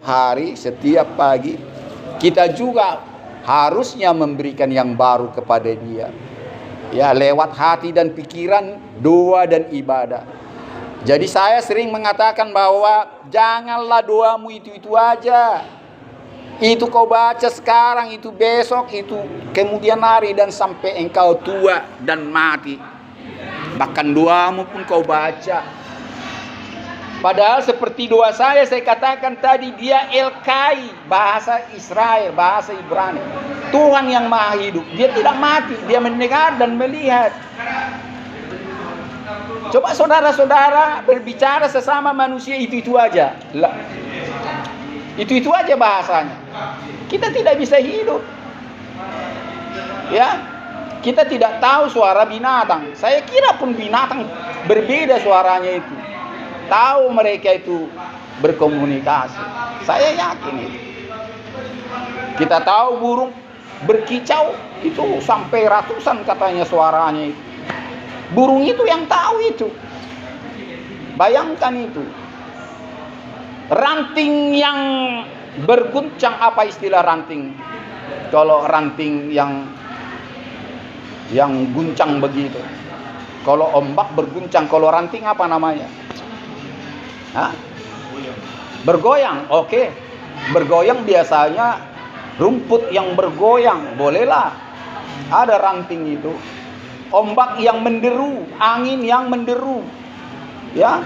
hari, setiap pagi, kita juga harusnya memberikan yang baru kepada dia. Ya, lewat hati dan pikiran, doa dan ibadah. Jadi saya sering mengatakan bahwa janganlah doamu itu-itu aja. Itu kau baca sekarang, itu besok, itu kemudian hari, dan sampai engkau tua dan mati. Bahkan doamu pun kau baca. Padahal seperti doa saya katakan tadi, dia El-Kai, bahasa Israel, bahasa Ibrani. Tuhan yang maha hidup, dia tidak mati, dia mendengar dan melihat. Coba saudara-saudara berbicara sesama manusia itu-itu aja. Itu-itu aja bahasanya. Kita tidak bisa hidup. Ya, kita tidak tahu suara binatang. Saya kira pun binatang berbeda suaranya itu. Tahu mereka itu berkomunikasi. Saya yakin itu. Kita tahu burung berkicau itu sampai ratusan katanya suaranya itu. Burung itu yang tahu itu. Bayangkan itu. Ranting yang berguncang, apa istilah ranting? Kalau ranting yang guncang begitu. Kalau ombak berguncang, kalau ranting apa namanya? Hah? Bergoyang, oke. Bergoyang biasanya rumput yang bergoyang, bolehlah. Ada ranting itu. Ombak yang menderu, angin yang menderu. Ya.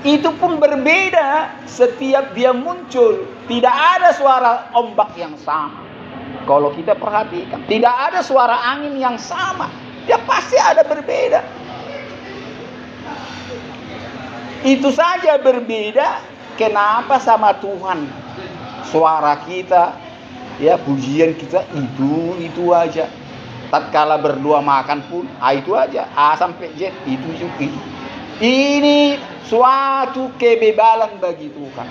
Itu pun berbeda setiap dia muncul. Tidak ada suara ombak yang sama. Kalau kita perhatikan, tidak ada suara angin yang sama. Dia pasti ada berbeda. Itu saja berbeda. Kenapa sama Tuhan? Suara kita, ya pujian kita itu aja. Tatkala berdua makan pun, itu aja. A sampai Z itu. Ini suatu kebebalan bagi Tuhan.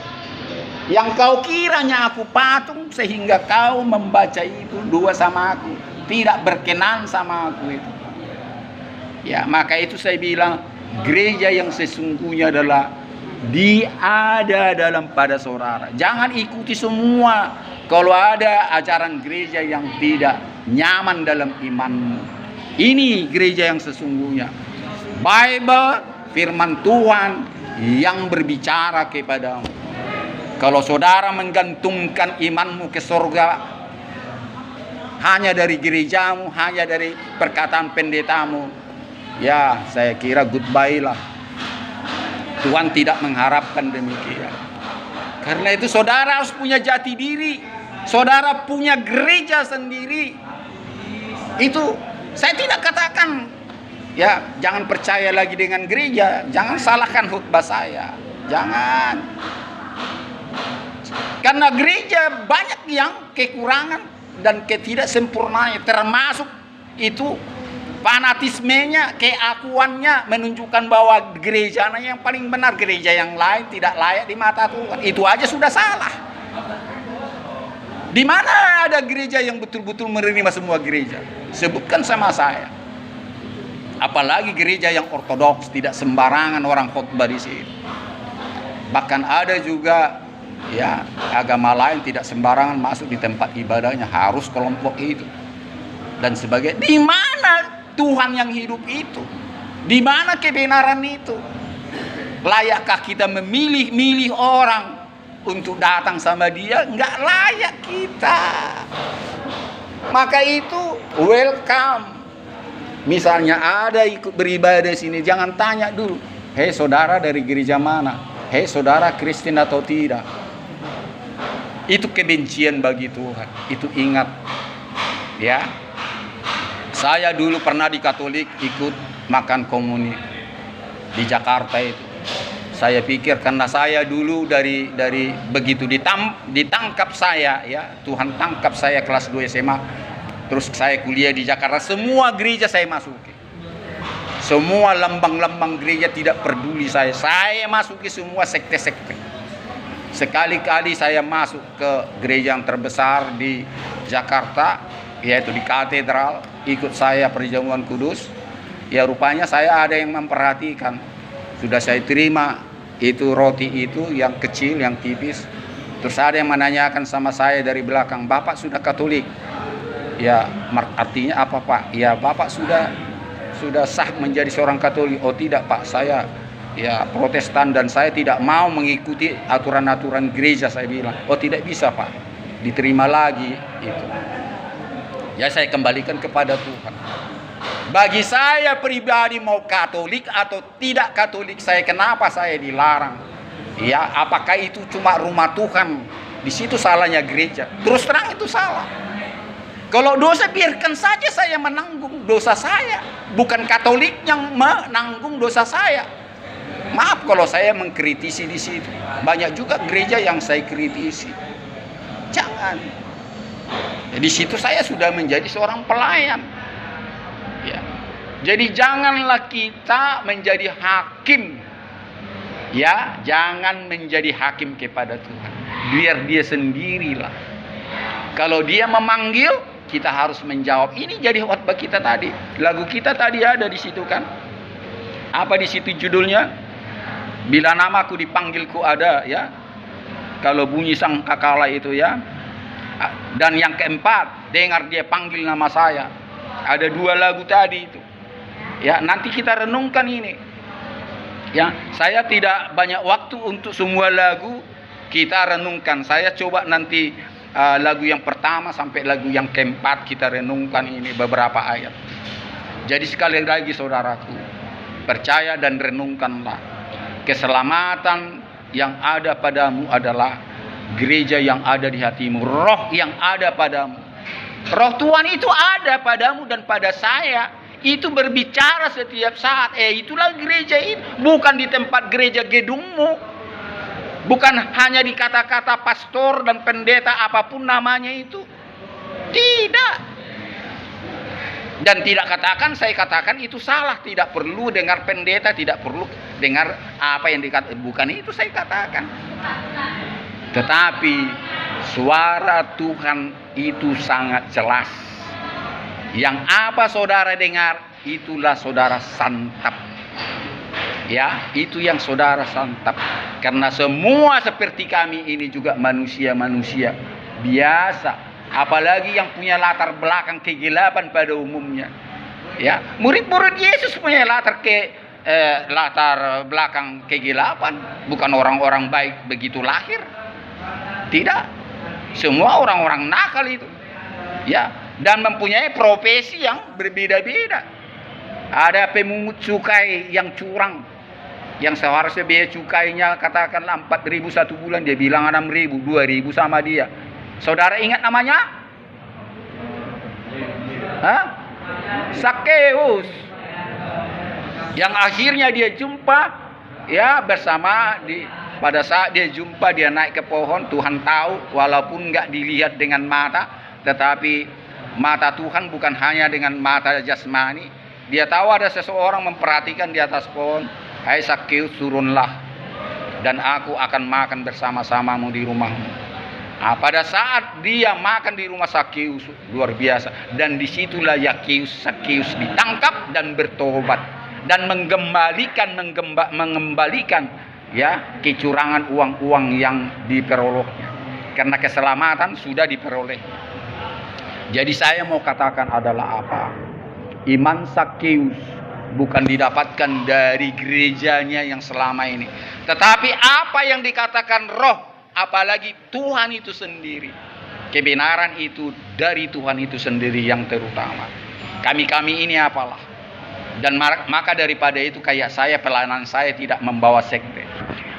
Yang kau kiranya aku patung sehingga kau membaca itu dua sama aku, tidak berkenan sama aku itu. Ya, maka itu saya bilang gereja yang sesungguhnya adalah ada dalam pada saudara. Jangan ikuti semua kalau ada ajaran gereja yang tidak nyaman dalam imanmu. Ini gereja yang sesungguhnya. Bible, firman Tuhan yang berbicara kepadamu. Kalau saudara menggantungkan imanmu ke surga hanya dari gerejamu, hanya dari perkataan pendetamu, ya saya kira goodbye lah. Tuhan tidak mengharapkan demikian. Karena itu saudara harus punya jati diri. Saudara punya gereja sendiri. Itu saya tidak katakan ya jangan percaya lagi dengan gereja. Jangan salahkan khutbah saya. Jangan. Karena gereja banyak yang kekurangan dan ketidaksempurnaannya. Termasuk itu fanatismenya, keakuannya menunjukkan bahwa gerejanya yang paling benar. Gereja yang lain tidak layak di mata Tuhan. Itu aja sudah salah. Di mana ada gereja yang betul-betul menerima semua gereja? Sebutkan sama saya. Apalagi gereja yang ortodoks, tidak sembarangan orang khotbah di sini. Bahkan ada juga ya agama lain tidak sembarangan masuk di tempat ibadahnya, harus kelompok itu dan sebagainya. Di mana Tuhan yang hidup itu? Di mana kebenaran itu? Layakkah kita memilih-milih orang untuk datang sama dia? Enggak layak kita. Maka itu welcome. Misalnya ada ikut beribadah di sini, jangan tanya dulu, hei saudara dari gereja mana? Hei saudara Kristen atau tidak? Itu kebencian bagi Tuhan. Itu ingat. Ya. Saya dulu pernah di Katolik ikut makan komuni di Jakarta itu. Saya pikir karena saya dulu dari begitu ditangkap saya, ya Tuhan tangkap saya kelas 2 SMA. Terus saya kuliah di Jakarta, semua gereja saya masuki. Semua lambang-lambang gereja tidak peduli saya. Saya masuki semua sekte-sekte. Sekali-kali saya masuk ke gereja yang terbesar di Jakarta, yaitu di katedral, ikut saya perjamuan kudus. Ya rupanya saya ada yang memperhatikan. Sudah saya terima itu roti itu yang kecil, yang tipis. Terus ada yang menanyakan sama saya dari belakang, Bapak sudah Katolik? Ya, artinya apa Pak? Ya, Bapak sudah sah menjadi seorang Katolik. Oh tidak Pak, saya ya Protestan dan saya tidak mau mengikuti aturan-aturan gereja. Saya bilang, oh tidak bisa Pak, diterima lagi itu. Ya saya kembalikan kepada Tuhan. Bagi saya pribadi mau Katolik atau tidak Katolik, saya kenapa saya dilarang? Ya, apakah itu cuma rumah Tuhan? Di situ salahnya gereja. Terus terang itu salah. Kalau dosa biarkan saja saya menanggung dosa saya, bukan Katolik yang menanggung dosa saya. Maaf kalau saya mengkritisi di situ. Banyak juga gereja yang saya kritisi. Jangan. Di situ saya sudah menjadi seorang pelayan. Ya. Jadi janganlah kita menjadi hakim. Ya, jangan menjadi hakim kepada Tuhan. Biar dia sendirilah. Kalau dia memanggil, kita harus menjawab. Ini jadi khotbah kita tadi. Lagu kita tadi ada di situ kan? Apa di situ judulnya? Bila namaku dipanggil ku ada, ya. Kalau bunyi sangkakala itu ya. Dan yang keempat, dengar dia panggil nama saya. Ada 2 lagu tadi itu. Ya, nanti kita renungkan ini. Ya, saya tidak banyak waktu untuk semua lagu kita renungkan. Saya coba nanti lagu yang pertama sampai lagu yang keempat kita renungkan ini beberapa ayat. Jadi sekali lagi saudaraku, percaya dan renungkanlah. Keselamatan yang ada padamu adalah gereja yang ada di hatimu, roh yang ada padamu. Roh Tuhan itu ada padamu dan pada saya. Itu berbicara setiap saat. Itulah gereja ini. Bukan di tempat gereja gedungmu. Bukan hanya di kata-kata pastor dan pendeta apapun namanya itu. Tidak. Dan tidak saya katakan itu salah. Tidak perlu dengar pendeta, tidak perlu dengar apa yang dikatakan. Bukan itu saya katakan. Tetapi suara Tuhan itu sangat jelas. Yang apa saudara dengar, itulah saudara santap. Ya, itu yang saudara santap. Karena semua seperti kami ini juga manusia-manusia biasa. Apalagi yang punya latar belakang kegelapan pada umumnya. Ya, murid-murid Yesus punya latar belakang kegelapan. Bukan orang-orang baik begitu lahir. Tidak. Semua orang-orang nakal itu. Ya, dan mempunyai profesi yang berbeda-beda. Ada pemungut cukai yang curang, yang seharusnya biaya cukainya katakanlah 4.000 satu bulan, dia bilang 6.000, 2.000 sama dia. Saudara ingat namanya? Sakeus. Yang akhirnya dia jumpa ya bersama pada saat dia jumpa, dia naik ke pohon. Tuhan tahu, walaupun nggak dilihat dengan mata, tetapi mata Tuhan bukan hanya dengan mata jasmani. Dia tahu ada seseorang memperhatikan di atas pohon. Hai Sakeus, turunlah dan aku akan makan bersama-samamu di rumahmu. Pada saat dia makan di rumah Sakeus, luar biasa. Dan disitulah Sakeus ditangkap dan bertobat dan mengembalikan ya kecurangan uang-uang yang diperolehnya. Karena keselamatan sudah diperoleh. Jadi saya mau katakan adalah apa? Iman Sakeus bukan didapatkan dari gerejanya yang selama ini. Tetapi apa yang dikatakan roh, apalagi Tuhan itu sendiri. Kebenaran itu dari Tuhan itu sendiri yang terutama. Kami ini apalah. Dan maka daripada itu kayak saya, pelayanan saya tidak membawa sekte.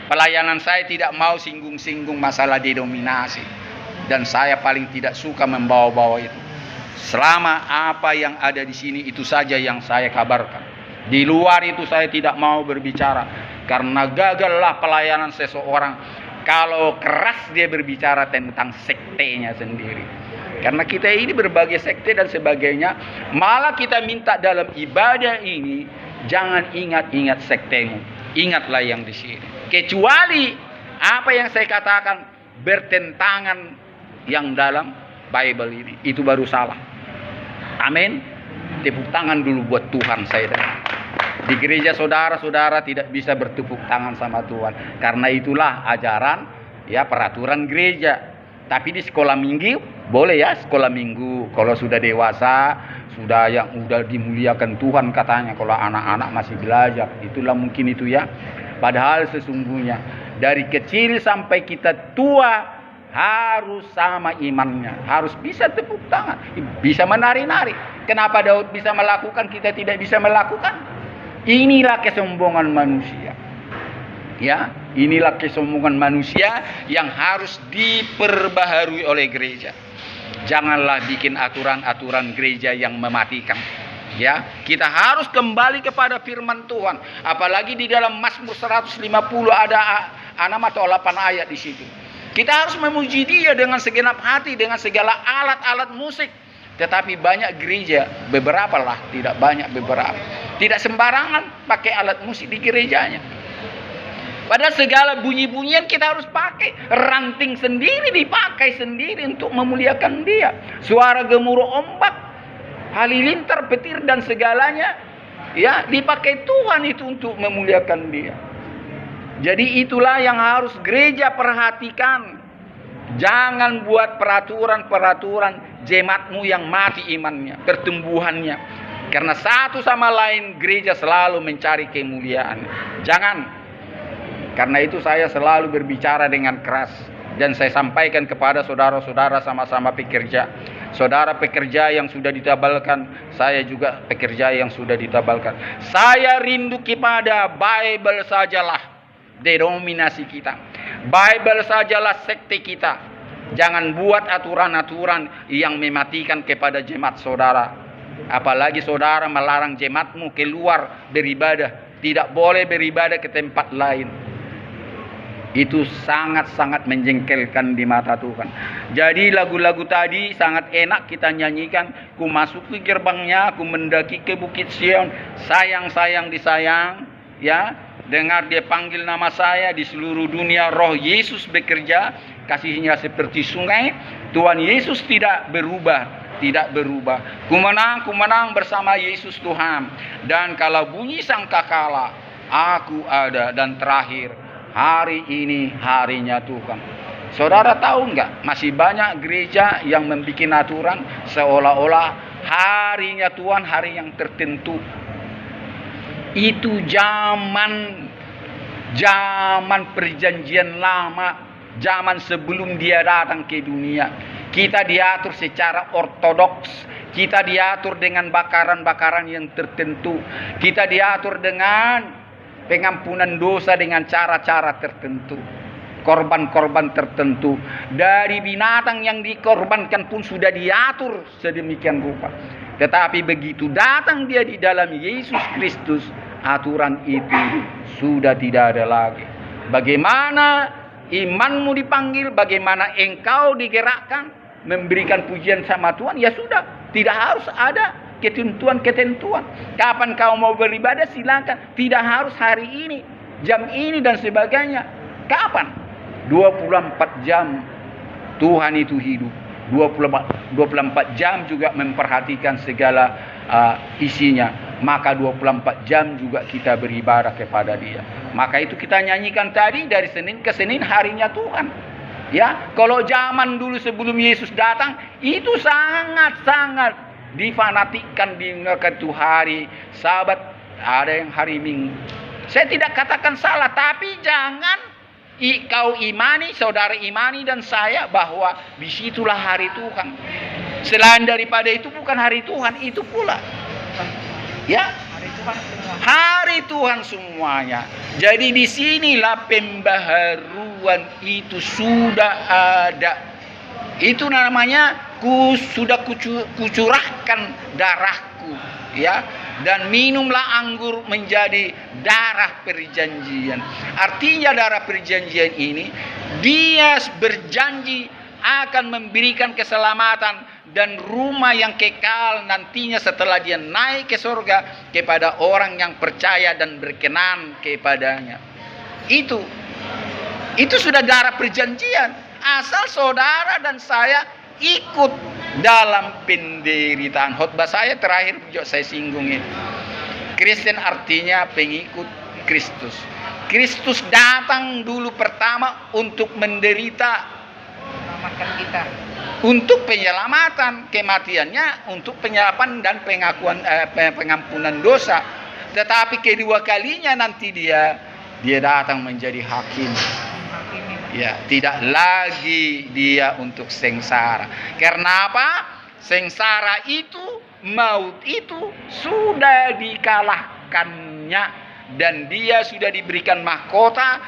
Pelayanan saya tidak mau singgung-singgung masalah denominasi. Dan saya paling tidak suka membawa-bawa itu. Selama apa yang ada di sini itu saja yang saya kabarkan. Di luar itu saya tidak mau berbicara. Karena gagallah pelayanan seseorang kalau keras dia berbicara tentang sektenya sendiri. Karena kita ini berbagai sekte dan sebagainya. Malah kita minta dalam ibadah ini, jangan ingat-ingat sektemu. Ingatlah yang di sini. Kecuali apa yang saya katakan bertentangan yang dalam Bible ini. Itu baru salah. Amin. Tepuk tangan dulu buat Tuhan saya. Di gereja saudara-saudara tidak bisa bertepuk tangan sama Tuhan. Karena itulah ajaran ya peraturan gereja. Tapi di sekolah minggu boleh ya, sekolah minggu. Kalau sudah dewasa, sudah yang udah dimuliakan Tuhan katanya, kalau anak-anak masih belajar, itulah mungkin itu ya. Padahal sesungguhnya dari kecil sampai kita tua harus sama imannya, harus bisa tepuk tangan, bisa menari-nari. Kenapa Daud bisa melakukan, kita tidak bisa melakukan? Inilah kesombongan manusia. Ya, inilah kesombongan manusia yang harus diperbaharui oleh gereja. Janganlah bikin aturan-aturan gereja yang mematikan. Ya, kita harus kembali kepada firman Tuhan. Apalagi di dalam Mazmur 150 ada 6 atau 8 ayat di situ. Kita harus memuji Dia dengan segenap hati, dengan segala alat-alat musik. Tetapi banyak gereja, beberapa lah, tidak banyak, beberapa. Tidak sembarangan pakai alat musik di gerejanya. Padahal segala bunyi-bunyian kita harus pakai. Ranting sendiri dipakai sendiri untuk memuliakan Dia. Suara gemuruh ombak, halilintar, petir dan segalanya, ya dipakai Tuhan itu untuk memuliakan Dia. Jadi itulah yang harus gereja perhatikan. Jangan buat peraturan-peraturan jemaatmu yang mati imannya, pertumbuhannya. Karena satu sama lain gereja selalu mencari kemuliaan. Jangan. Karena itu saya selalu berbicara dengan keras. Dan saya sampaikan kepada saudara-saudara sama-sama pekerja. Saudara pekerja yang sudah ditabalkan, saya juga pekerja yang sudah ditabalkan. Saya rindu kepada Bible sajalah denominasi kita. Bible sajalah sekte kita. Jangan buat aturan-aturan yang mematikan kepada jemaat saudara. Apalagi saudara melarang jemaatmu keluar beribadah. Tidak boleh beribadah ke tempat lain. Itu sangat-sangat menjengkelkan di mata Tuhan. Jadi lagu-lagu tadi sangat enak kita nyanyikan. Ku masuk ke gerbangnya, ku mendaki ke bukit Sion. Sayang-sayang disayang. Ya, dengar Dia panggil nama saya. Di seluruh dunia roh Yesus bekerja. Kasihnya seperti sungai. Tuhan Yesus tidak berubah. Tidak berubah. Ku menang bersama Yesus Tuhan. Dan kalau bunyi sangkakala, aku ada. Dan terakhir, hari ini harinya Tuhan. Saudara tahu enggak? Masih banyak gereja yang membuat aturan seolah-olah harinya Tuhan hari yang tertentu. Itu zaman perjanjian lama, zaman sebelum Dia datang ke dunia. Kita diatur secara ortodoks. Kita diatur dengan bakaran-bakaran yang tertentu. Kita diatur dengan pengampunan dosa dengan cara-cara tertentu. Korban-korban tertentu. Dari binatang yang dikorbankan pun sudah diatur sedemikian rupa. Tetapi begitu datang Dia di dalam Yesus Kristus, aturan itu sudah tidak ada lagi. Bagaimana imanmu dipanggil, bagaimana engkau digerakkan memberikan pujian sama Tuhan, ya sudah, tidak harus ada ketentuan-ketentuan. Kapan kau mau beribadah silakan, tidak harus hari ini, jam ini dan sebagainya. Kapan? 24 jam Tuhan itu hidup. 24 jam juga memperhatikan segala isinya. Maka 24 jam juga kita beribadah kepada Dia. Maka itu kita nyanyikan tadi, dari Senin ke Senin harinya Tuhan. Ya, kalau zaman dulu sebelum Yesus datang, itu sangat-sangat difanatikkan di itu hari Sabat, ada yang hari Minggu. Saya tidak katakan salah, tapi jangan kau imani, saudara imani dan saya bahwa disitulah hari Tuhan. Selain daripada itu bukan hari Tuhan, itu pula. Ya, hari Tuhan semuanya. Jadi disinilah pembaharuan itu sudah ada. Itu namanya sudah kucurahkan darahku, ya. Dan minumlah anggur menjadi darah perjanjian. Artinya darah perjanjian ini, Dia berjanji akan memberikan keselamatan dan rumah yang kekal nantinya setelah Dia naik ke surga kepada orang yang percaya dan berkenan kepadanya. Itu sudah darah perjanjian. Asal saudara dan saya ikut dalam penderitaan. Khotbah saya terakhir juga saya singgung itu. Kristen artinya pengikut Kristus. Kristus datang dulu pertama untuk menderita, Selamatkan kita. untuk penyelamatan, kematiannya untuk penyerapan dan pengampunan dosa. Tetapi kedua kalinya nanti dia datang menjadi hakim. Ya, tidak lagi dia untuk sengsara. Karena apa? Sengsara itu, maut itu sudah dikalahkannya, dan dia sudah diberikan mahkota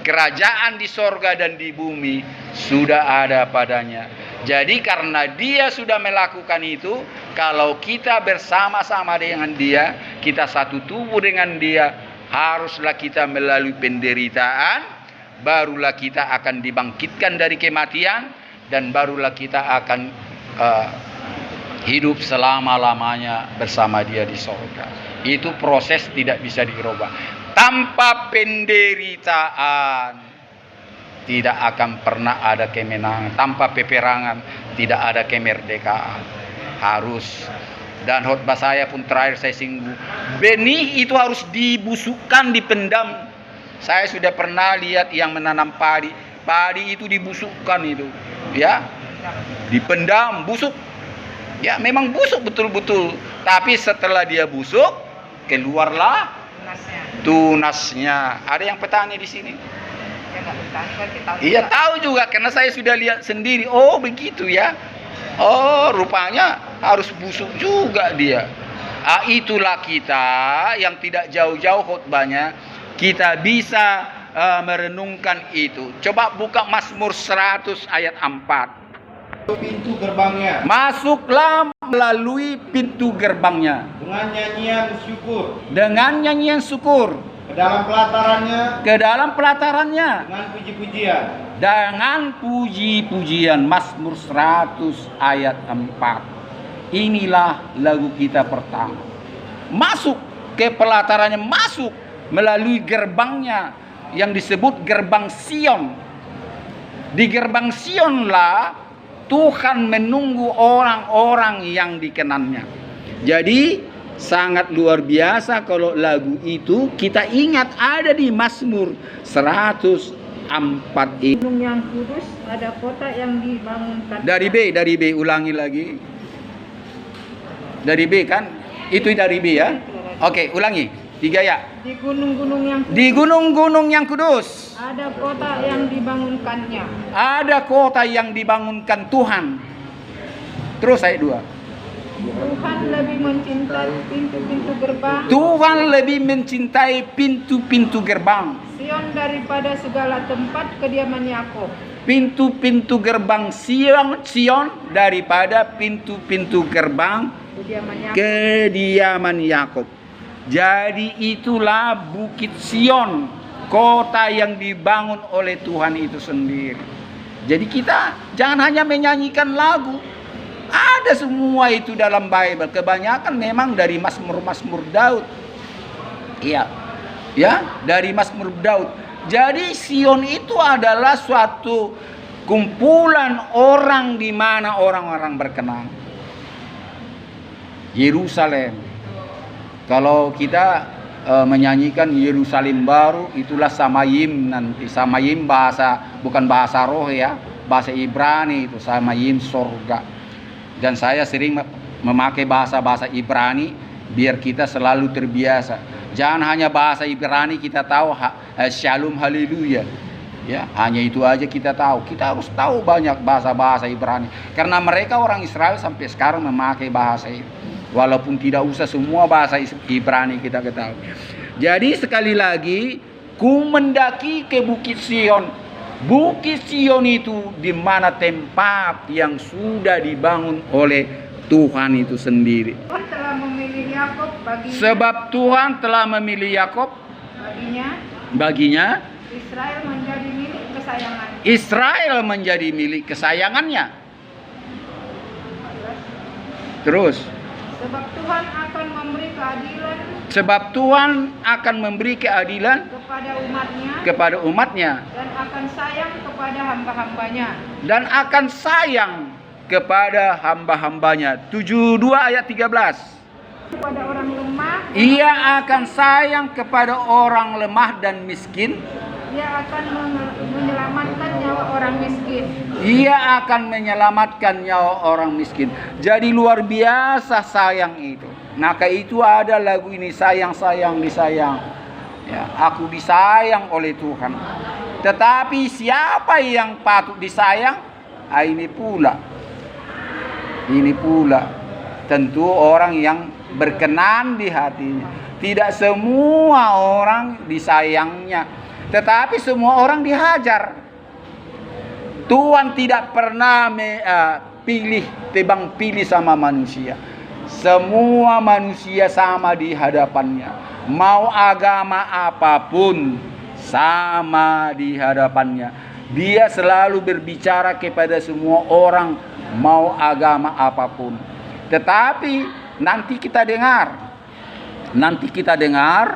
kerajaan di sorga dan di bumi sudah ada padanya. Jadi karena dia sudah melakukan itu, kalau kita bersama-sama dengan dia, kita satu tubuh dengan dia, haruslah kita melalui penderitaan, barulah kita akan dibangkitkan dari kematian, dan barulah kita akan hidup selama-lamanya bersama dia di sorga. Itu proses tidak bisa dirubah. Tanpa penderitaan tidak akan pernah ada kemenangan. Tanpa peperangan tidak ada kemerdekaan. Harus. Dan khotbah saya pun terakhir saya singgung, benih itu harus dibusukkan, dipendam. Saya sudah pernah lihat yang menanam padi. Padi itu dibusukkan itu, ya, dipendam, busuk. Ya, memang busuk betul-betul. Tapi setelah dia busuk, keluarlah tunasnya. Ada yang petani di sini? Ya, nggak petani kan kita tahu. Iya, tahu juga karena saya sudah lihat sendiri. Oh, begitu ya. Oh, rupanya harus busuk juga dia. Itulah kita yang tidak jauh-jauh khotbahnya, kita bisa merenungkan itu. Coba buka Mazmur 100 ayat 4. Pintu gerbangnya, Masuklah melalui pintu gerbangnya dengan nyanyian syukur, dengan nyanyian syukur, ke dalam pelatarannya, ke dalam pelatarannya dengan puji-pujian. dengan puji-pujian. Mazmur 100 ayat 4. Inilah lagu kita pertama. Masuk ke pelatarannya, masuk melalui gerbangnya yang disebut gerbang Sion. Di gerbang Sionlah Tuhan menunggu orang-orang yang dikenannya. Jadi sangat luar biasa kalau lagu itu kita ingat ada di Mazmur 104 ini. Gunung yang kudus, ada kota yang dibangunkan. Dari B, ulangi lagi. Dari B kan? Itu dari B ya? Oke, ulangi. 3 ya. Di gunung-gunung yang kudus, Di gunung-gunung yang kudus ada kota yang dibangunkannya. ada kota yang dibangunkan Tuhan. Terus ayat 2. Tuhan lebih mencintai pintu-pintu gerbang Tuhan lebih mencintai pintu-pintu gerbang. Sion daripada segala tempat kediaman Yakub. Pintu-pintu gerbang Sion daripada pintu-pintu gerbang Kediaman Yakub. kediaman Yakub. Jadi itulah Bukit Sion, kota yang dibangun oleh Tuhan itu sendiri. Jadi kita jangan hanya menyanyikan lagu. Ada semua itu dalam Bible. Kebanyakan memang dari Mazmur-Mazmur Daud. Iya. Ya, dari Mazmur Daud. Jadi Sion itu adalah suatu kumpulan orang di mana orang-orang berkenan. Yerusalem. Kalau kita menyanyikan Yerusalem baru, itulah Samayim nanti. Samayim bukan bahasa roh ya, bahasa Ibrani itu Samayim sorga. Dan saya sering memakai bahasa Ibrani biar kita selalu terbiasa. Jangan hanya bahasa Ibrani kita tahu Shalom Haleluya. Ya, hanya itu aja kita tahu. Kita harus tahu banyak bahasa Ibrani. Karena mereka orang Israel sampai sekarang memakai bahasa itu. Walaupun tidak usah semua bahasa Ibrani kita ketahui. Jadi sekali lagi, ku mendaki ke Bukit Sion. Bukit Sion itu di mana tempat yang sudah dibangun oleh Tuhan itu sendiri. Tuhan telah memilih Yakub baginya. Sebab Tuhan telah memilih Yakub baginya. Israel menjadi milik kesayangannya. Israel menjadi milik kesayangannya. Terus. Sebab Tuhan akan memberi keadilan. Sebab Tuhan akan memberi keadilan kepada umatnya. Dan akan sayang kepada hamba-hambanya. Dan akan sayang kepada hamba-hambanya. 72 ayat 13. Kepada orang lemah Ia akan sayang kepada orang lemah dan miskin. Ia akan menyelamatkan nyawa orang miskin. Ia akan menyelamatkan nyawa orang miskin. Jadi luar biasa sayang itu. Maka itu ada lagu ini, sayang, sayang, disayang. Ya, aku disayang oleh Tuhan. Tetapi siapa yang patut disayang? Ini pula. Tentu orang yang berkenan di hatinya. Tidak semua orang disayangnya, tetapi semua orang dihajar. Tuhan tidak pernah tebang pilih sama manusia. Semua manusia sama di hadapannya. Mau agama apapun sama di hadapannya. Dia selalu berbicara kepada semua orang, mau agama apapun. Tetapi nanti kita dengar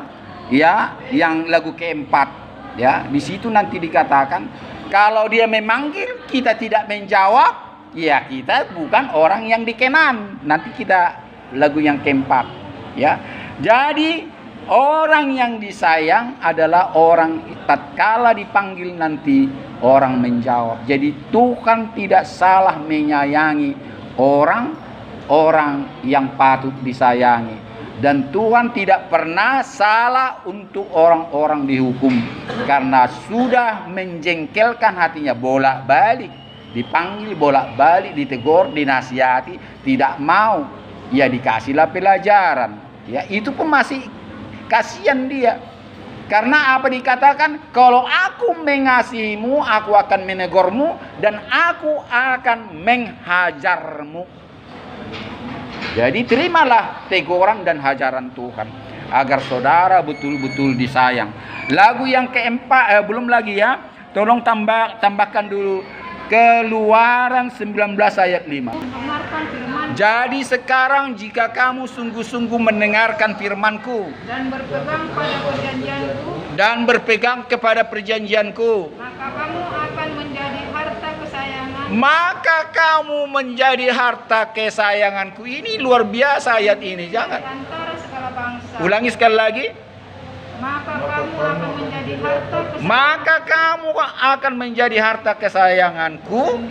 ya yang lagu keempat ya, di situ nanti dikatakan kalau dia memanggil kita tidak menjawab, ya kita bukan orang yang dikenan. Nanti kita lagu yang keempat ya. Jadi orang yang disayang adalah orang tatkala dipanggil nanti orang menjawab. Jadi Tuhan tidak salah menyayangi orang yang patut disayangi, dan Tuhan tidak pernah salah untuk orang-orang dihukum karena sudah menjengkelkan hatinya, bolak-balik dipanggil, bolak-balik ditegur, dinasihati, tidak mau, ya dikasihlah pelajaran. Ya itu pun masih kasihan dia. Karena apa dikatakan? Kalau aku mengasihimu, aku akan menegurmu dan aku akan menghajarmu. Jadi terimalah teguran dan hajaran Tuhan agar saudara betul-betul disayang. Lagu yang keempat belum lagi ya. Tolong tambahkan dulu Keluaran 19 ayat 5. Jadi sekarang jika kamu sungguh-sungguh mendengarkan firman-Ku dan berpegang kepada perjanjian-Ku, maka kamu menjadi harta kesayanganku. Ini luar biasa ayat ini, jangan. Ulangi sekali lagi. Maka kamu akan menjadi harta kesayanganku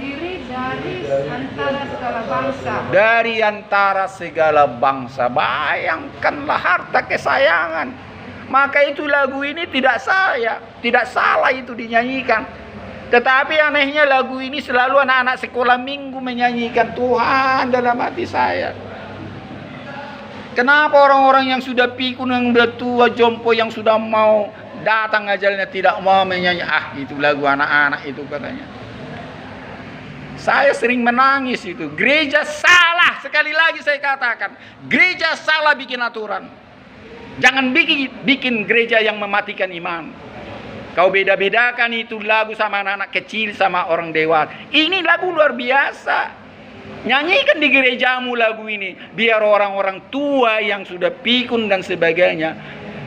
dari antara segala bangsa. Bayangkanlah harta kesayangan. Maka itu lagu ini tidak salah itu dinyanyikan. Tetapi anehnya lagu ini selalu anak-anak sekolah minggu menyanyikan, Tuhan dalam hati saya. Kenapa orang-orang yang sudah pikun, yang sudah tua, jompo, yang sudah mau datang ajalnya tidak mau menyanyi? Itu lagu anak-anak itu katanya. Saya sering menangis itu. Gereja salah, sekali lagi saya katakan. Gereja salah bikin aturan. Jangan bikin gereja yang mematikan iman. Kau beda-bedakan itu lagu sama anak-anak kecil sama orang dewasa. Ini lagu luar biasa. Nyanyikan di gerejamu lagu ini. Biar orang-orang tua yang sudah pikun dan sebagainya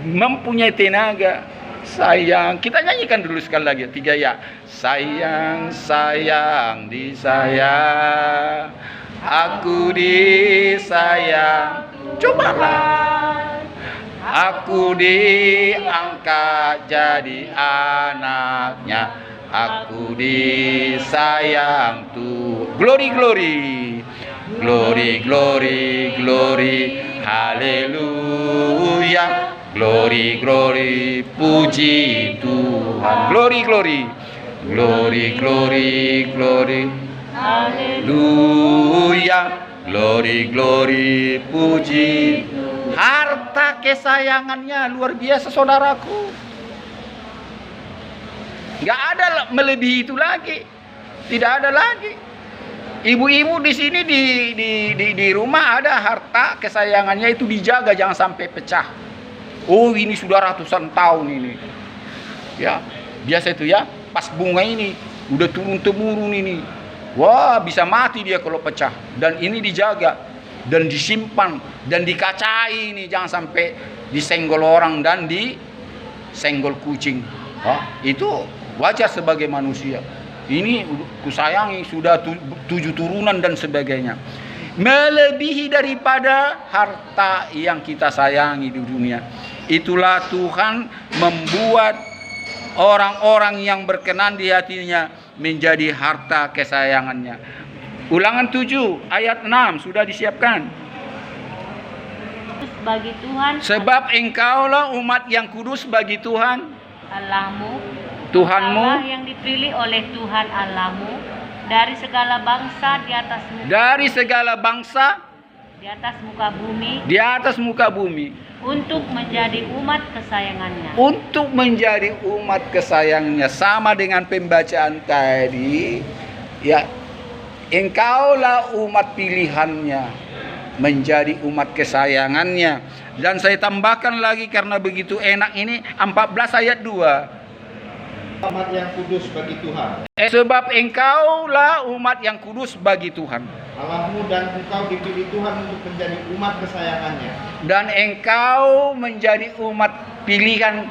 mempunyai tenaga. Sayang. Kita nyanyikan dulu sekali lagi. 3 ya. Sayang, sayang, disayang. Aku disayang. Cobalah. Aku diangkat jadi anaknya. Aku disayang Tuhan. Glory, glory. Glory, glory, glory. Haleluya. Glory, glory. Puji Tuhan. Glory, glory. Glory, glory, glory. Haleluya. Glory, glory. Puji Tuhan. Harta kesayangannya luar biasa saudaraku. Gak ada melebihi itu lagi. Tidak ada lagi. Ibu-ibu di sini di rumah ada harta kesayangannya itu dijaga jangan sampai pecah. Oh ini sudah ratusan tahun ini. Ya biasa itu ya. Pas bunga ini udah turun temurun ini. Wah bisa mati dia kalau pecah. Dan ini dijaga. Dan disimpan dan dikacai ini jangan sampai disenggol orang dan disenggol kucing. Itu wajar sebagai manusia. Ini kusayangi sudah 7 turunan dan sebagainya. melebihi daripada harta yang kita sayangi di dunia. Itulah Tuhan membuat orang-orang yang berkenan di hatinya menjadi harta kesayangannya. Ulangan 7 ayat 6 sudah disiapkan. Bagi Tuhan Sebab engkaulah umat yang kudus bagi Tuhan Allahmu, Tuhanmu, Allah yang dipilih oleh Tuhan Allahmu dari segala bangsa dari segala bangsa di atas muka bumi, di atas muka bumi, untuk menjadi umat kesayangannya. untuk menjadi umat kesayangannya. Sama dengan pembacaan tadi, ya, engkaulah umat pilihannya, menjadi umat kesayangannya. Dan saya tambahkan lagi karena begitu enak ini, 14 ayat 2. Umat yang kudus bagi Tuhan. Sebab engkaulah umat yang kudus bagi Tuhan. Allahmu dan engkau dipilih Tuhan untuk menjadi umat kesayangannya. Dan engkau menjadi umat pilihan,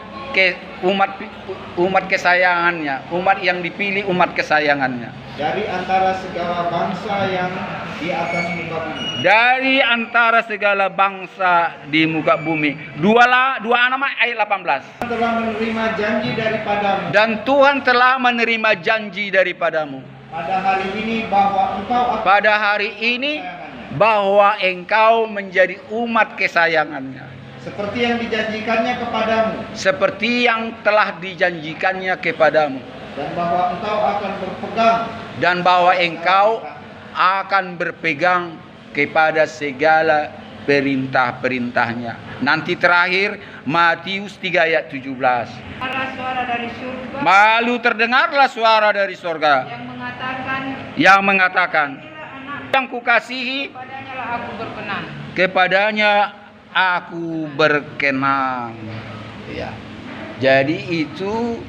umat kesayangannya, umat yang dipilih, umat kesayangannya. Dari antara segala bangsa yang di atas muka bumi. Dari antara segala bangsa di muka bumi. 2 ayat 18. Tuhan telah menerima janji daripadamu Dan Tuhan telah menerima janji daripadamu pada hari ini bahwa engkau akan pada hari ini bahwa engkau menjadi umat kesayangannya, seperti yang dijanjikannya kepadamu, seperti yang telah dijanjikannya kepadamu, dan bahwa engkau akan berpegang kepada segala perintah-perintahnya. Nanti terakhir Matius 3 ayat 17. Suara dari surga Lalu terdengarlah suara dari surga yang mengatakan, yang kukasihi, padanya lah aku berkenan. kepadanya aku berkenan. Ya. Jadi itu,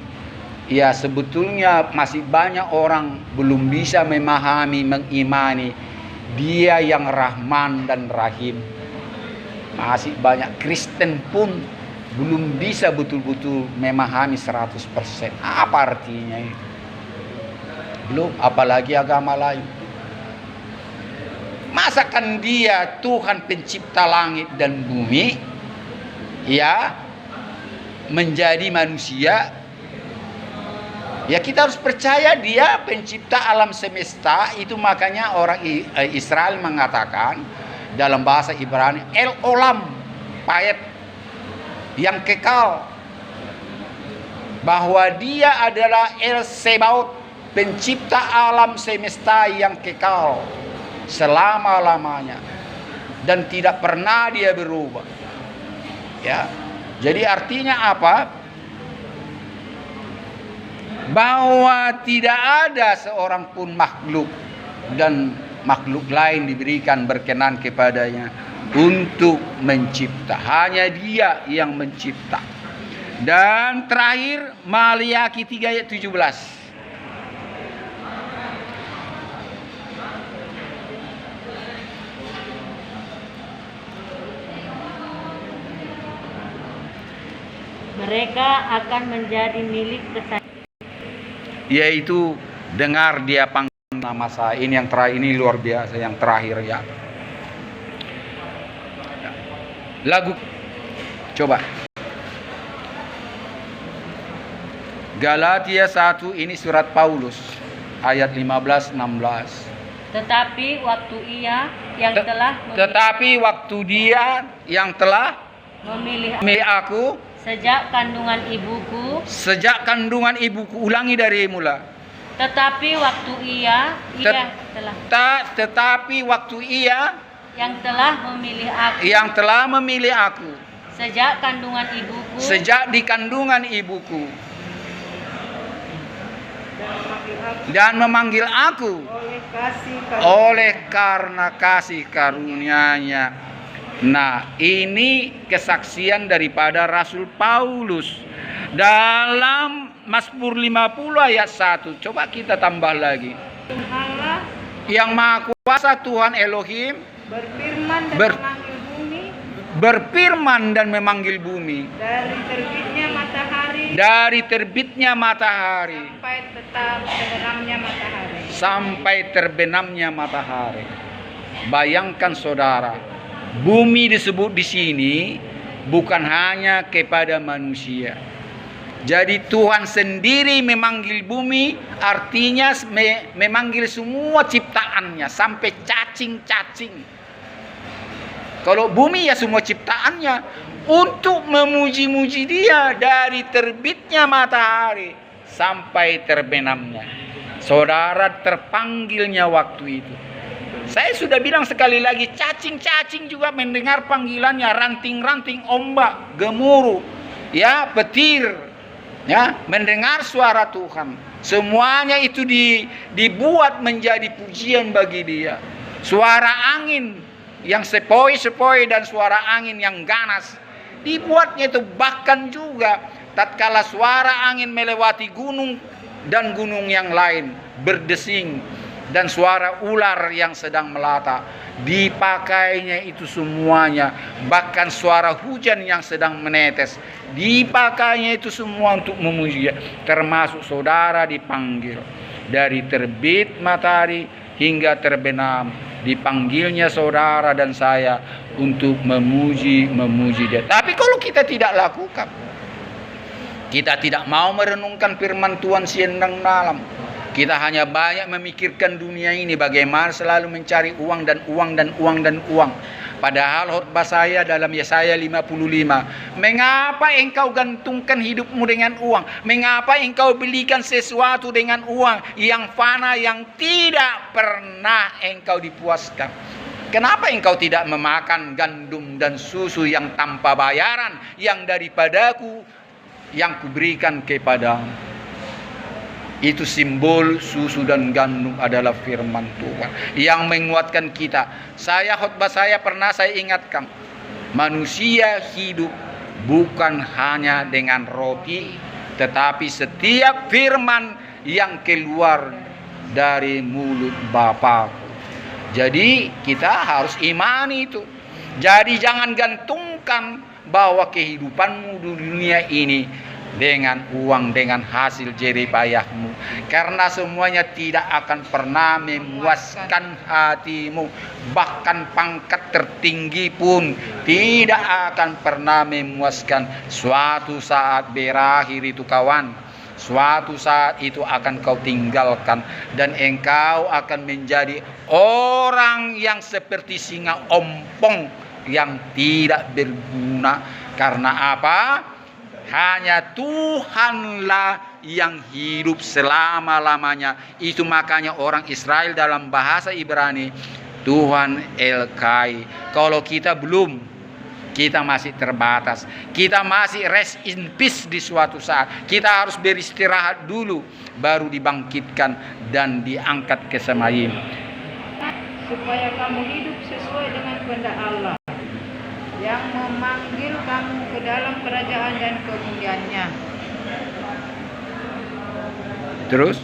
ya, sebetulnya masih banyak orang belum bisa memahami, mengimani Dia yang Rahman dan Rahim. Masih banyak Kristen pun belum bisa betul-betul memahami 100%. Apa artinya itu? Belum, apalagi agama lain. Masakan Dia Tuhan pencipta langit dan bumi, ya, menjadi manusia. Ya, kita harus percaya Dia pencipta alam semesta. Itu makanya orang Israel mengatakan dalam bahasa Ibrani El Olam, Payet, yang kekal, bahwa Dia adalah El Sebaot, pencipta alam semesta yang kekal selama-lamanya dan tidak pernah Dia berubah. Ya. Jadi artinya apa? Bahwa tidak ada seorang pun makhluk dan makhluk lain diberikan berkenan kepadanya untuk mencipta. Hanya Dia yang mencipta. Dan terakhir Maliaki 3 ayat 17. Mereka akan menjadi milik kesayangan, Yaitu dengar Dia panggil nama saya. Ini yang terakhir, ini luar biasa, yang terakhir, ya. Lagu, coba Galatia 1, ini surat Paulus ayat 15-16. tetapi waktu Ia yang telah Tetapi waktu Dia yang telah memilih memilih aku sejak kandungan ibuku, ulangi dari mula. tetapi waktu Ia telah Tetapi waktu Ia yang telah memilih aku sejak kandungan ibuku, sejak di kandungan ibuku, dan memanggil aku oleh karena kasih karunia-Nya. Nah, ini kesaksian daripada Rasul Paulus dalam Mazmur 50 ayat 1. Coba kita tambah lagi. Allah Yang Maha Kuasa Tuhan Elohim berfirman dan memanggil bumi dari terbitnya matahari sampai tetap terbenamnya matahari. sampai terbenamnya matahari. Bayangkan saudara, bumi disebut di sini bukan hanya kepada manusia. Jadi Tuhan sendiri memanggil bumi, artinya memanggil semua ciptaannya sampai cacing-cacing. Kalau bumi ya semua ciptaannya untuk memuji-muji Dia dari terbitnya matahari sampai terbenamnya. Saudara, terpanggilnya waktu itu. Saya sudah bilang sekali lagi, cacing-cacing juga mendengar panggilannya, ranting-ranting ombak, gemuruh, ya, petir, ya, mendengar suara Tuhan. Semuanya itu dibuat menjadi pujian bagi Dia. Suara angin yang sepoi-sepoi dan suara angin yang ganas dibuatnya itu, bahkan juga tatkala suara angin melewati gunung dan gunung yang lain berdesing, dan suara ular yang sedang melata, dipakainya itu semuanya. Bahkan suara hujan yang sedang menetes, dipakainya itu semua untuk memuji. Termasuk saudara dipanggil dari terbit matahari hingga terbenam, dipanggilnya saudara dan saya untuk memuji Dia. Tapi kalau kita tidak lakukan, kita tidak mau merenungkan firman Tuhan siang dan malam, kita hanya banyak memikirkan dunia ini, bagaimana selalu mencari uang dan uang dan uang dan uang. Padahal khotbah saya dalam Yesaya 55, mengapa engkau gantungkan hidupmu dengan uang? Mengapa engkau belikan sesuatu dengan uang yang fana, yang tidak pernah engkau dipuaskan? Kenapa engkau tidak memakan gandum dan susu yang tanpa bayaran, yang daripadaku, yang kuberikan kepadamu? Itu simbol susu dan gandum adalah firman Tuhan yang menguatkan kita. Khotbah saya pernah saya ingatkan, manusia hidup bukan hanya dengan roti, tetapi setiap firman yang keluar dari mulut Bapa. Jadi kita harus imani itu. Jadi jangan gantungkan bahwa kehidupanmu di dunia ini dengan uang, dengan hasil jeripayahmu, karena semuanya tidak akan pernah memuaskan hatimu. Bahkan pangkat tertinggi pun tidak akan pernah memuaskan. Suatu saat berakhir itu kawan, suatu saat itu akan kau tinggalkan, dan engkau akan menjadi orang yang seperti singa ompong yang tidak berguna. Karena apa? Hanya Tuhanlah yang hidup selama-lamanya. Itu makanya orang Israel dalam bahasa Ibrani, Tuhan El-Kai. Kalau kita belum, kita masih terbatas. Kita masih rest in peace di suatu saat. Kita harus beristirahat dulu, baru dibangkitkan dan diangkat ke semayim. Supaya kamu hidup sesuai dengan kehendak Allah yang memanggil kamu ke dalam kerajaan dan kemuliaannya. Terus,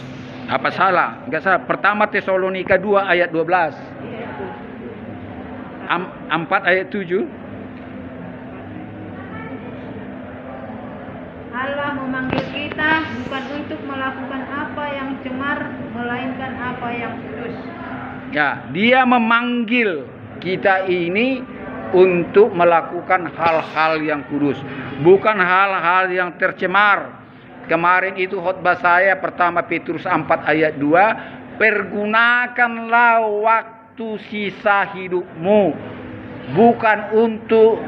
apa salah? Enggak salah. Pertama Tesalonika 2 ayat 12. 4 ayat 7. Allah memanggil kita bukan untuk melakukan apa yang cemar, melainkan apa yang kudus. Ya, Dia memanggil kita ini untuk melakukan hal-hal yang kudus, bukan hal-hal yang tercemar. Kemarin itu khotbah saya pertama Petrus 4 ayat 2, pergunakanlah waktu sisa hidupmu bukan untuk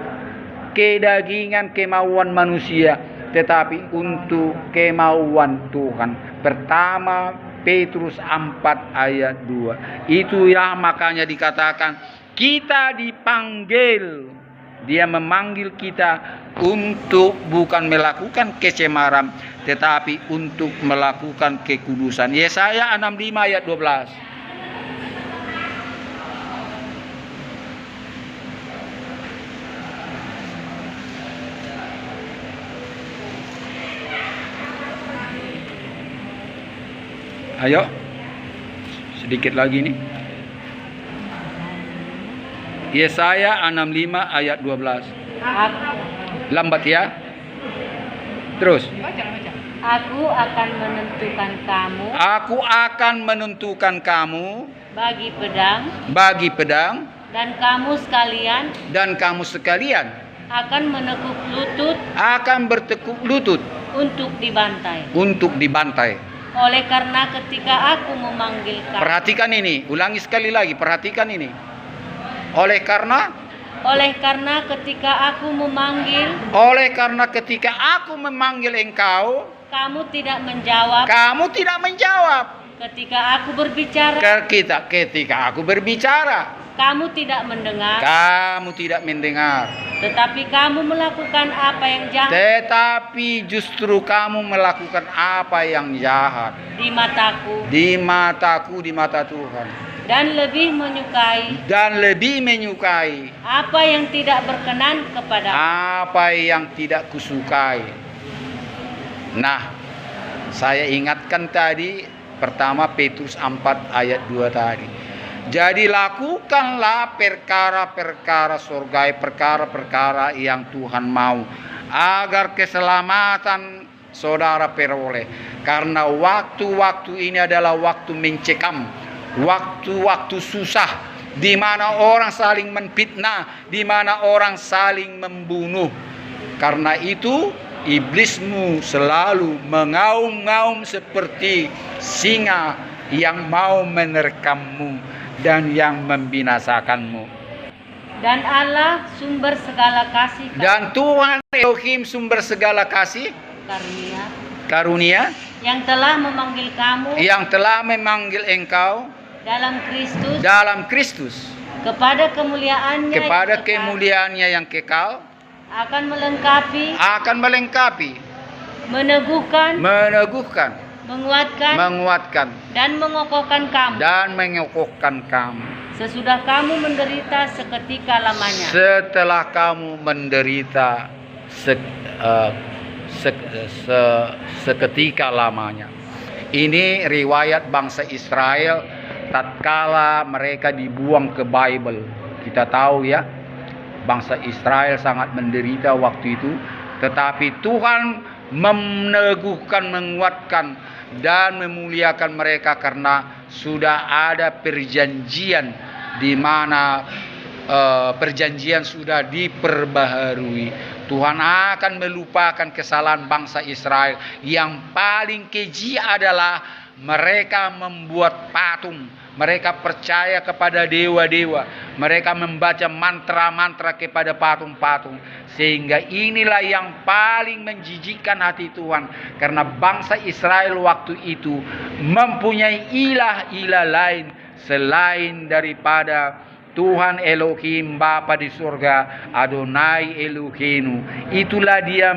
kedagingan kemauan manusia, tetapi untuk kemauan Tuhan. Pertama Petrus 4 ayat 2. Itulah makanya dikatakan kita dipanggil. Dia memanggil kita untuk bukan melakukan kecemaran, tetapi untuk melakukan kekudusan. Yesaya 65 ayat 12. Ayo, sedikit lagi nih. Yesaya 65 ayat 12. Lambat ya. Terus. Aku akan menentukan kamu Aku akan menentukan kamu bagi pedang, bagi pedang, dan kamu sekalian dan kamu sekalian akan menekuk lutut akan bertekuk lutut untuk dibantai. untuk dibantai. Oleh karena ketika aku memanggil kamu, Perhatikan ini, ulangi sekali lagi, perhatikan ini. Oleh karena ketika aku ketika aku memanggil engkau, kamu tidak menjawab. kamu tidak menjawab. Ketika aku berbicara, Ketika aku berbicara, kamu tidak mendengar. kamu tidak mendengar. Tetapi kamu melakukan apa yang jahat Tetapi justru kamu melakukan apa yang jahat di mataku, di mata Tuhan. dan lebih menyukai apa yang tidak berkenan kepada apa yang tidak kusukai. Nah, saya ingatkan tadi pertama Petrus 4 ayat 2 tadi. Jadi lakukanlah perkara-perkara surgawi, perkara-perkara yang Tuhan mau, agar keselamatan saudara peroleh. Karena waktu-waktu ini adalah waktu mencekam, waktu-waktu susah, di mana orang saling menfitnah, di mana orang saling membunuh. Karena itu iblismu selalu mengaum-ngaum seperti singa yang mau menerkammu dan yang membinasakanmu. Dan Allah sumber segala kasih Dan Tuhan Elohim sumber segala kasih karunia yang telah memanggil kamu yang telah memanggil engkau dalam Kristus kepada kemuliaannya yang kekal, akan melengkapi, meneguhkan, menguatkan, dan mengokohkan kamu sesudah kamu menderita seketika lamanya. Setelah kamu menderita seketika lamanya. Ini riwayat bangsa Israel tatkala mereka dibuang ke Bible. Kita tahu ya, bangsa Israel sangat menderita waktu itu, tetapi Tuhan meneguhkan, menguatkan, dan memuliakan mereka karena sudah ada perjanjian di mana perjanjian sudah diperbaharui. Tuhan akan melupakan kesalahan bangsa Israel. Yang paling keji adalah mereka membuat patung. Mereka percaya kepada dewa-dewa. Mereka membaca mantra-mantra kepada patung-patung. Sehingga inilah yang paling menjijikkan hati Tuhan. Karena bangsa Israel waktu itu mempunyai ilah-ilah lain selain daripada Tuhan Elohim Bapa di surga, Adonai Elohenu. Itulah dia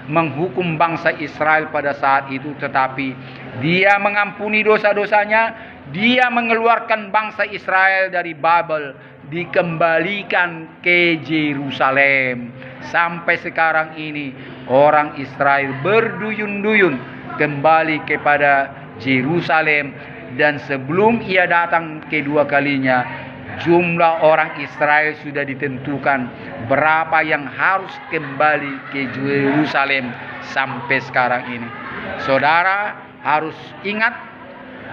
menghukum bangsa Israel pada saat itu. Tetapi dia mengampuni dosa-dosanya. Dia mengeluarkan bangsa Israel dari Babel, dikembalikan ke Yerusalem. Sampai sekarang ini orang Israel berduyun-duyun kembali kepada Yerusalem. Dan sebelum ia datang kedua kalinya, jumlah orang Israel sudah ditentukan berapa yang harus kembali ke Yerusalem sampai sekarang ini. Saudara harus ingat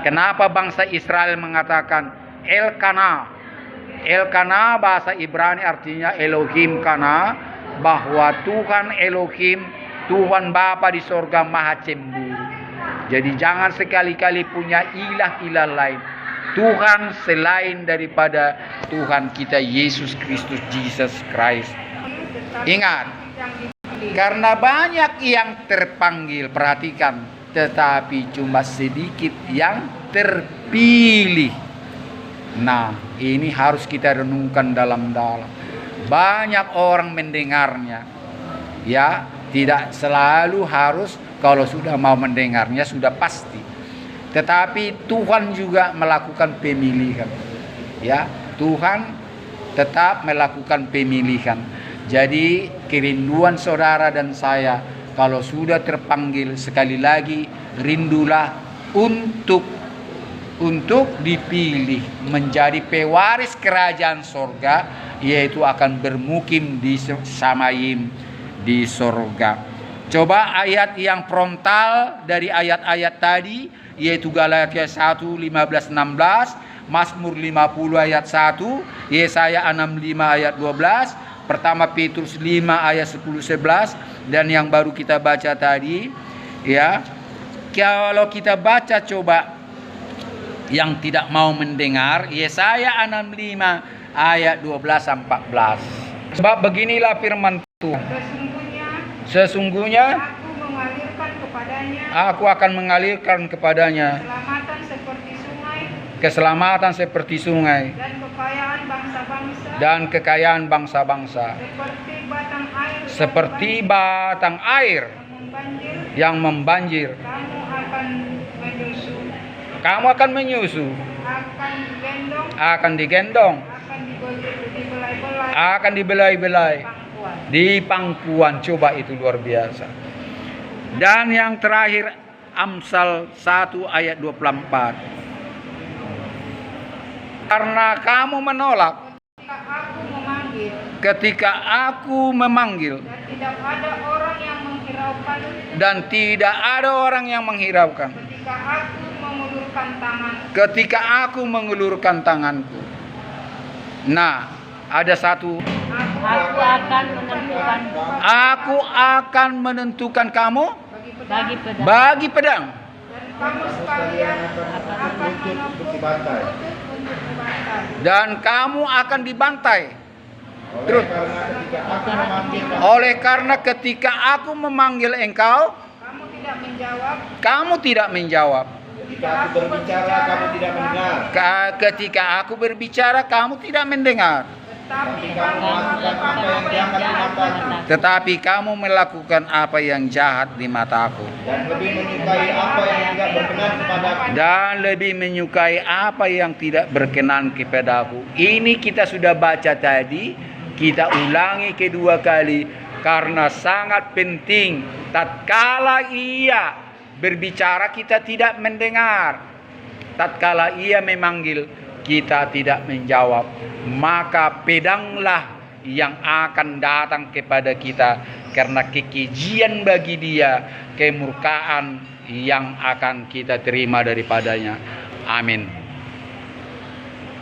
kenapa bangsa Israel mengatakan Elkanah. Elkanah bahasa Ibrani artinya Elohim Kana, bahwa Tuhan Elohim, Tuhan Bapa di sorga maha cemburu. Jadi jangan sekali-kali punya ilah-ilah lain. Tuhan selain daripada Tuhan kita Yesus Kristus, Jesus Christ. Ingat, karena banyak yang terpanggil, perhatikan, tetapi cuma sedikit yang terpilih. Nah, ini harus kita renungkan dalam-dalam. Banyak orang mendengarnya. Ya, tidak selalu harus kalau sudah mau mendengarnya sudah pasti. Tetapi Tuhan juga melakukan pemilihan. Ya, Tuhan tetap melakukan pemilihan. Jadi kerinduan saudara dan saya, kalau sudah terpanggil, sekali lagi rindulah untuk dipilih menjadi pewaris kerajaan sorga, yaitu akan bermukim di Samayim di sorga. Coba ayat yang frontal dari ayat-ayat tadi, yaitu Galatia 1, 15, 16, Mazmur 50 ayat 1, Yesaya 65 ayat 12, pertama Petrus 5 ayat 10, 11, dan yang baru kita baca tadi, ya. Kalau kita baca coba yang tidak mau mendengar, Yesaya 65 ayat 12 sampai 14. Sebab beginilah firman Tuhan. Sesungguhnya aku akan mengalirkan kepadanya keselamatan seperti sungai dan kekayaan bangsa-bangsa seperti batang air yang membanjir. Kamu akan menyusu, akan digendong, akan dibelai-belai di pangkuan. Coba, itu luar biasa. Dan yang terakhir Amsal 1 ayat 24. Karena kamu menolak ketika aku memanggil, dan tidak ada orang yang menghiraukan ketika aku mengulurkan tanganku. Nah, ada satu, aku akan menentukan kamu bagi pedang. Dan kamu akan dibantai. Terus, oleh karena ketika aku memanggil engkau, kamu tidak menjawab. Ketika aku berbicara, kamu tidak mendengar. Tetapi kamu melakukan apa yang jahat di mataku, dan lebih menyukai apa yang tidak berkenan kepadaku. Ini kita sudah baca tadi, kita ulangi kedua kali karena sangat penting. Tatkala ia berbicara kita tidak mendengar, tatkala ia memanggil kita tidak menjawab, maka pedanglah yang akan datang kepada kita, karena kekejian bagi dia, kemurkaan yang akan kita terima daripadanya. Amin.